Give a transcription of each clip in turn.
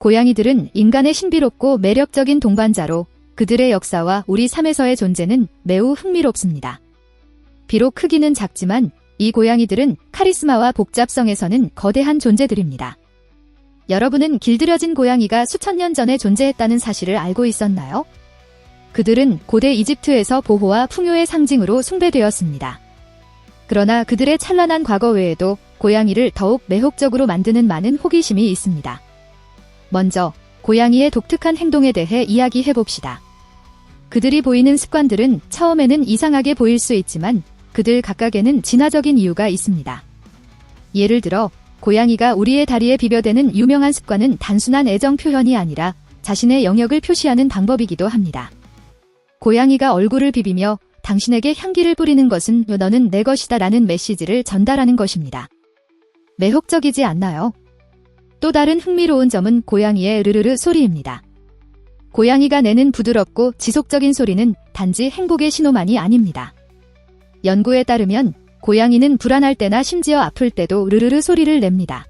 고양이들은 인간의 신비롭고 매력적인 동반자로 그들의 역사와 우리 삶에서의 존재는 매우 흥미롭습니다. 비록 크기는 작지만 이 고양이들은 카리스마와 복잡성에서는 거대한 존재들입니다. 여러분은 길들여진 고양이가 수천 년 전에 존재했다는 사실을 알고 있었나요? 그들은 고대 이집트에서 보호와 풍요의 상징으로 숭배되었습니다. 그러나 그들의 찬란한 과거 외에도 고양이를 더욱 매혹적으로 만드는 많은 호기심이 있습니다. 먼저 고양이의 독특한 행동에 대해 이야기해봅시다. 그들이 보이는 습관들은 처음에는 이상하게 보일 수 있지만 그들 각각에는 진화적인 이유가 있습니다. 예를 들어 고양이가 우리의 다리에 비벼대는 유명한 습관은 단순한 애정 표현이 아니라 자신의 영역을 표시하는 방법이기도 합니다. 고양이가 얼굴을 비비며 당신에게 향기를 뿌리는 것은 너는 내 것이다 라는 메시지를 전달하는 것입니다. 매혹적이지 않나요? 또 다른 흥미로운 점은 고양이의 르르르 소리입니다. 고양이가 내는 부드럽고 지속적인 소리는 단지 행복의 신호만이 아닙니다. 연구에 따르면 고양이는 불안할 때나 심지어 아플 때도 르르르 소리를 냅니다.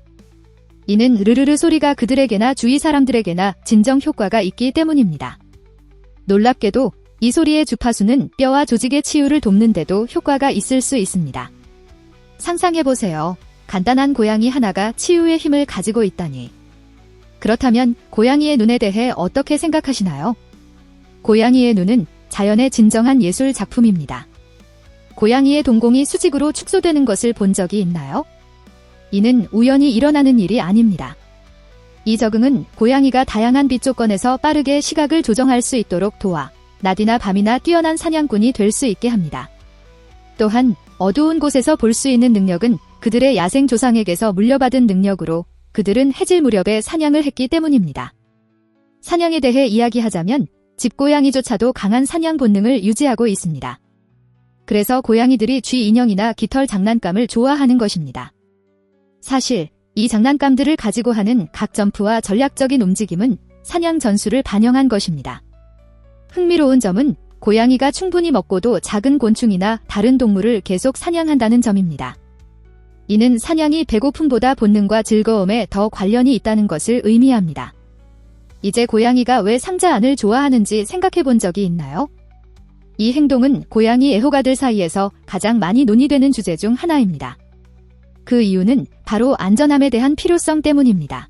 이는 르르르 소리가 그들에게나 주위 사람들에게나 진정 효과가 있기 때문입니다. 놀랍게도 이 소리의 주파수는 뼈와 조직의 치유를 돕는데도 효과가 있을 수 있습니다. 상상해보세요. 간단한 고양이 하나가 치유의 힘을 가지고 있다니. 그렇다면 고양이의 눈에 대해 어떻게 생각하시나요? 고양이의 눈은 자연의 진정한 예술 작품입니다. 고양이의 동공이 수직으로 축소되는 것을 본 적이 있나요? 이는 우연히 일어나는 일이 아닙니다. 이 적응은 고양이가 다양한 빛 조건에서 빠르게 시각을 조정할 수 있도록 도와 낮이나 밤이나 뛰어난 사냥꾼이 될 수 있게 합니다. 또한 어두운 곳에서 볼 수 있는 능력은 그들의 야생 조상에게서 물려받은 능력으로 그들은 해질 무렵에 사냥을 했기 때문입니다. 사냥에 대해 이야기하자면 집고양이조차도 강한 사냥 본능을 유지하고 있습니다. 그래서 고양이들이 쥐 인형이나 깃털 장난감을 좋아하는 것입니다. 사실 이 장난감들을 가지고 하는 각 점프와 전략적인 움직임은 사냥 전술을 반영한 것입니다. 흥미로운 점은 고양이가 충분히 먹고도 작은 곤충이나 다른 동물을 계속 사냥한다는 점입니다. 이는 사냥이 배고픔보다 본능과 즐거움에 더 관련이 있다는 것을 의미합니다. 이제 고양이가 왜 상자 안을 좋아하는지 생각해 본 적이 있나요? 이 행동은 고양이 애호가들 사이에서 가장 많이 논의되는 주제 중 하나입니다. 그 이유는 바로 안전함에 대한 필요성 때문입니다.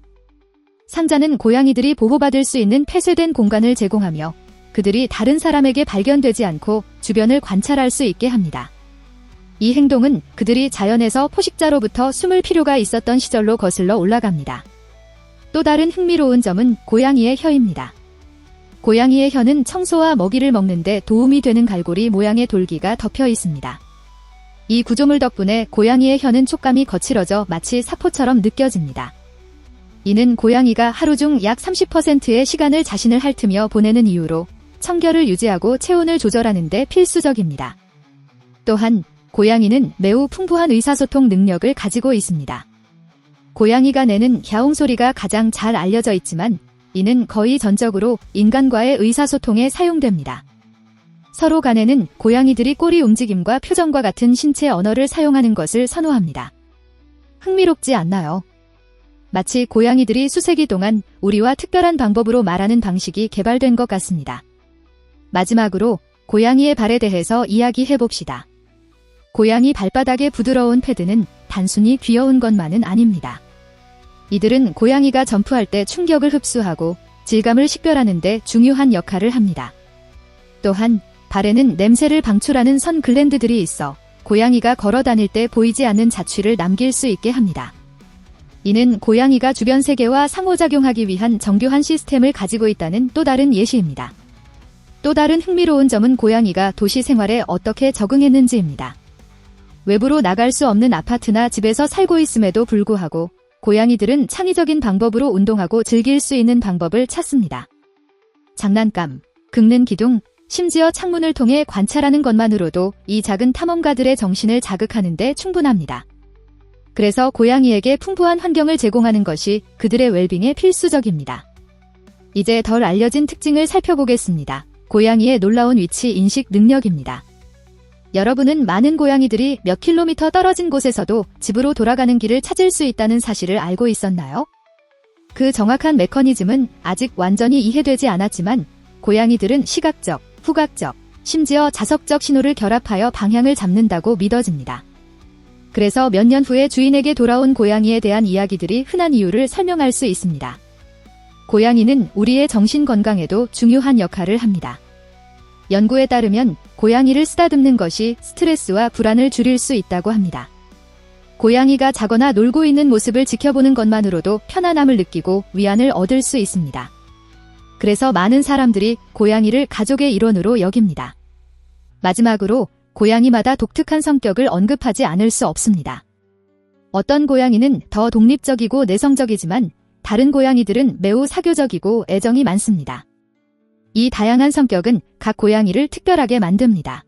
상자는 고양이들이 보호받을 수 있는 폐쇄된 공간을 제공하며 그들이 다른 사람에게 발견되지 않고 주변을 관찰할 수 있게 합니다. 이 행동은 그들이 자연에서 포식자로부터 숨을 필요가 있었던 시절로 거슬러 올라갑니다. 또 다른 흥미로운 점은 고양이의 혀입니다. 고양이의 혀는 청소와 먹이를 먹는 데 도움이 되는 갈고리 모양의 돌기가 덮여 있습니다. 이 구조물 덕분에 고양이의 혀는 촉감이 거칠어져 마치 사포처럼 느껴집니다. 이는 고양이가 하루 중 약 30%의 시간을 자신을 핥으며 보내는 이유로 청결을 유지하고 체온을 조절하는 데 필수적입니다. 또한 고양이는 매우 풍부한 의사소통 능력을 가지고 있습니다. 고양이가 내는 야옹 소리가 가장 잘 알려져 있지만 이는 거의 전적으로 인간과의 의사소통에 사용됩니다. 서로 간에는 고양이들이 꼬리 움직임과 표정과 같은 신체 언어를 사용하는 것을 선호합니다. 흥미롭지 않나요? 마치 고양이들이 수세기 동안 우리와 특별한 방법으로 말하는 방식이 개발된 것 같습니다. 마지막으로 고양이의 발에 대해서 이야기해봅시다. 고양이 발바닥의 부드러운 패드는 단순히 귀여운 것만은 아닙니다. 이들은 고양이가 점프할 때 충격을 흡수하고 질감을 식별하는 데 중요한 역할을 합니다. 또한 발에는 냄새를 방출하는 선 글랜드들이 있어 고양이가 걸어 다닐 때 보이지 않는 자취를 남길 수 있게 합니다. 이는 고양이가 주변 세계와 상호작용하기 위한 정교한 시스템을 가지고 있다는 또 다른 예시입니다. 또 다른 흥미로운 점은 고양이가 도시 생활에 어떻게 적응했는지입니다. 외부로 나갈 수 없는 아파트나 집에서 살고 있음에도 불구하고 고양이들은 창의적인 방법으로 운동하고 즐길 수 있는 방법을 찾습니다. 장난감, 긁는 기둥, 심지어 창문을 통해 관찰하는 것만으로도 이 작은 탐험가들의 정신을 자극하는 데 충분합니다. 그래서 고양이에게 풍부한 환경을 제공하는 것이 그들의 웰빙에 필수적입니다. 이제 덜 알려진 특징을 살펴보겠습니다. 고양이의 놀라운 위치 인식 능력입니다. 여러분은 많은 고양이들이 몇 킬로미터 떨어진 곳에서도 집으로 돌아가는 길을 찾을 수 있다는 사실을 알고 있었나요? 그 정확한 메커니즘은 아직 완전히 이해되지 않았지만 고양이들은 시각적, 후각적, 심지어 자석적 신호를 결합하여 방향을 잡는다고 믿어집니다. 그래서 몇 년 후에 주인에게 돌아온 고양이에 대한 이야기들이 흔한 이유를 설명할 수 있습니다. 고양이는 우리의 정신 건강에도 중요한 역할을 합니다. 연구에 따르면 고양이를 쓰다듬는 것이 스트레스와 불안을 줄일 수 있다고 합니다. 고양이가 자거나 놀고 있는 모습을 지켜보는 것만으로도 편안함을 느끼고 위안을 얻을 수 있습니다. 그래서 많은 사람들이 고양이를 가족의 일원으로 여깁니다. 마지막으로 고양이마다 독특한 성격을 언급하지 않을 수 없습니다. 어떤 고양이는 더 독립적이고 내성적이지만 다른 고양이들은 매우 사교적이고 애정이 많습니다. 이 다양한 성격은 각 고양이를 특별하게 만듭니다.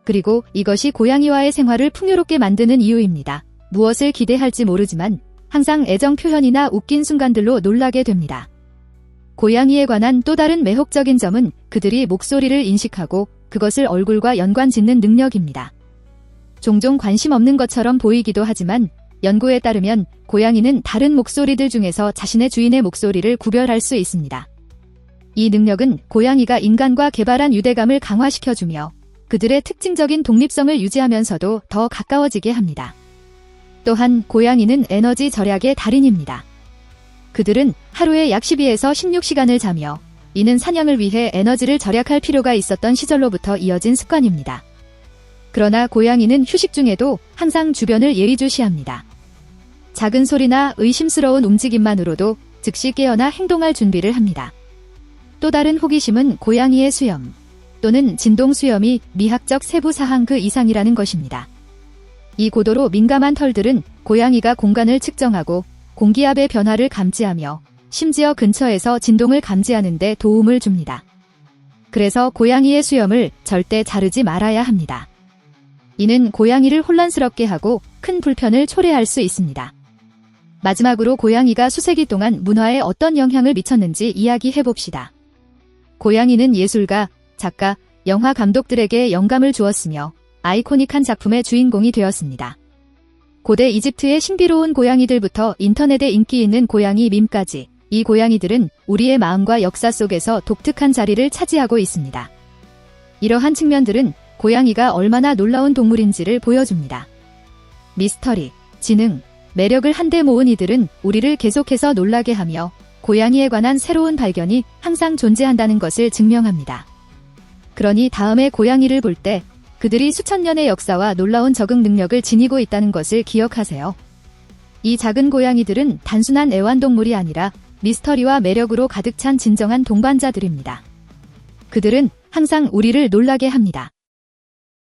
그리고 이것이 고양이와의 생활을 풍요롭게 만드는 이유입니다. 무엇을 기대할지 모르지만 항상 애정 표현이나 웃긴 순간들로 놀라게 됩니다. 고양이에 관한 또 다른 매혹적인 점은 그들이 목소리를 인식하고 그것을 얼굴과 연관짓는 능력입니다. 종종 관심 없는 것처럼 보이기도 하지만 연구에 따르면 고양이는 다른 목소리들 중에서 자신의 주인의 목소리를 구별할 수 있습니다. 이 능력은 고양이가 인간과 개발한 유대감을 강화시켜주며 그들의 특징적인 독립성을 유지하면서도 더 가까워지게 합니다. 또한 고양이는 에너지 절약의 달인입니다. 그들은 하루에 약 12에서 16시간을 자며 이는 사냥을 위해 에너지를 절약할 필요가 있었던 시절로부터 이어진 습관입니다. 그러나 고양이는 휴식 중에도 항상 주변을 예의주시합니다. 작은 소리나 의심스러운 움직임만으로도 즉시 깨어나 행동할 준비를 합니다. 또 다른 호기심은 고양이의 수염 또는 진동 수염이 미학적 세부 사항 그 이상이라는 것입니다. 이 고도로 민감한 털들은 고양이가 공간을 측정하고 공기압의 변화를 감지하며 심지어 근처에서 진동을 감지하는 데 도움을 줍니다. 그래서 고양이의 수염을 절대 자르지 말아야 합니다. 이는 고양이를 혼란스럽게 하고 큰 불편을 초래할 수 있습니다. 마지막으로 고양이가 수세기 동안 문화에 어떤 영향을 미쳤는지 이야기해봅시다. 고양이는 예술가, 작가, 영화 감독들에게 영감을 주었으며 아이코닉한 작품의 주인공이 되었습니다. 고대 이집트의 신비로운 고양이들부터 인터넷에 인기 있는 고양이 밈까지 이 고양이들은 우리의 마음과 역사 속에서 독특한 자리를 차지하고 있습니다. 이러한 측면들은 고양이가 얼마나 놀라운 동물인지를 보여줍니다. 미스터리, 지능, 매력을 한데 모은 이들은 우리를 계속해서 놀라게 하며 고양이에 관한 새로운 발견이 항상 존재한다는 것을 증명합니다. 그러니 다음에 고양이를 볼 때 그들이 수천 년의 역사와 놀라운 적응 능력을 지니고 있다는 것을 기억하세요. 이 작은 고양이들은 단순한 애완동물이 아니라 미스터리와 매력으로 가득 찬 진정한 동반자들입니다. 그들은 항상 우리를 놀라게 합니다.